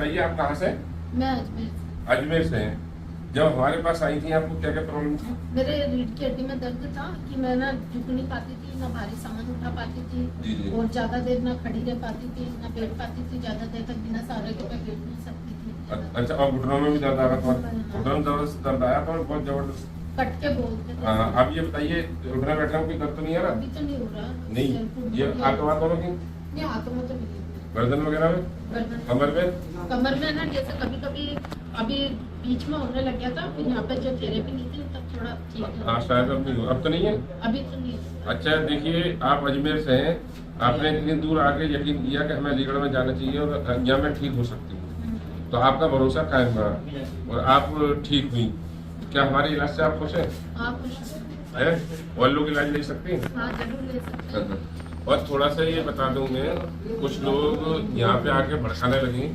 बताइए आप कहाँ से? मैं अजमेर। अजमेर से हैं। जब हमारे पास आई थी आपको क्या क्या प्रॉब्लम थी? मेरे रीढ़ की हड्डी में दर्द था कि मैं ना झुक नहीं पाती थी, ना भारी सामान उठा पाती थी। जी जी। और ज्यादा देर ना खड़ी रह पाती थी, ना बैठ पाती थी ज्यादा देर तक, बिना सहारे के मैं बैठ नहीं सकती थी। अच्छा, और घुटनों में भी दर्द आ रहा था? घुटनों में दर्द आया था बहुत जबरदस्त? कट के बोलते थे। हाँ, अब ये बताइए उठना बैठना में कोई दर्द तो नहीं आ रहा? अभी तो नहीं हो रहा। नहीं, ये हाथों हाथों में? नहीं, हाथों में तो नहीं। गर्दन वगैरह में? गर्दन, कमर में? कमर में ना जैसे कभी कभी अभी बीच में होने लग गया था, फिर यहाँ पे जो थेरेपी नहीं थी तब थोड़ा ठीक है। हाँ शायद अब नहीं, अब तो नहीं है। अभी तो नहीं है। अच्छा देखिए, आप अजमेर से हैं, आपने इतनी दूर आके यकीन किया कि हमें अलीगढ़ में जाना चाहिए और यहाँ मैं ठीक हो सकती हूँ, तो आपका भरोसा कायम रहा और आप ठीक हुई। क्या हमारे इलाज से आप खुश हैं? आप कुछ है? और लोग इलाज ले सकते हैं? हाँ जरूर ले सकते हैं। और थोड़ा सा ये बता दूं मैं, कुछ लोग यहाँ पे आके भड़काने लगे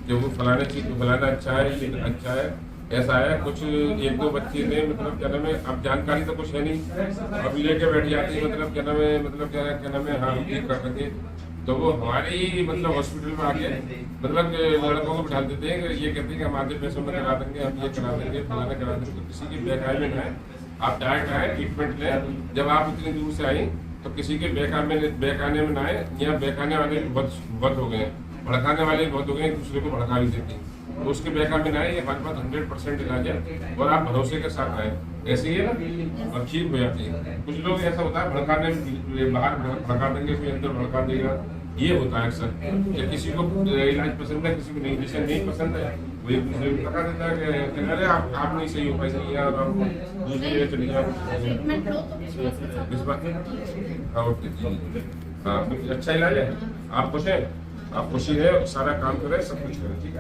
कि वो फलाने चीज फलाना अच्छा है, ये अच्छा है, ऐसा है। कुछ एक दो बच्चे ने मतलब क्या नाम है, अब जानकारी तो कुछ है नहीं, अब लेके बैठ जाती है मतलब क्या नाम है, मतलब क्या नाम है, हाँ ठीक कर सके। तो वो हमारे ही मतलब हॉस्पिटल में आके मतलब लड़कों को बिठा देते हैं कि ये कहते हैं कि हम आधे पैसों में करा देंगे, हम ये करा देंगे, फलाना करा देंगे। तो किसी की बेकाय में है, आप डायरेक्ट आए ट्रीटमेंट लें। जब आप इतनी दूर से आई तो किसी के बहकाने में ना आए। यहाँ बहकाने वाले बहुत हो गए हैं, भड़काने वाले बहुत हो गए हैं, दूसरे को भड़का भी देते हैं। तो उसके बहकाने में ना आए, ये हमारे पास 100% इलाज है और आप भरोसे के साथ आए। ऐसे ही है ना, और ठीक हो जाती है। कुछ लोग ऐसा होता है भड़काने में, बाहर भड़का देंगे फिर अंदर भड़का देगा, ये होता है अक्सर कि किसी को इलाज पसंद है, किसी को नहीं। जिसे नहीं पसंद है वो एक दूसरे को बता देता है कि अरे आप नहीं सही हो पाएंगे यार, आप दूसरी जगह चले जाओ। ट्रीटमेंट लो तो विश्वास के साथ। हाँ, अच्छा इलाज है। आप खुश हैं? आप खुशी है, सारा काम करें, सब कुछ करें, ठीक है।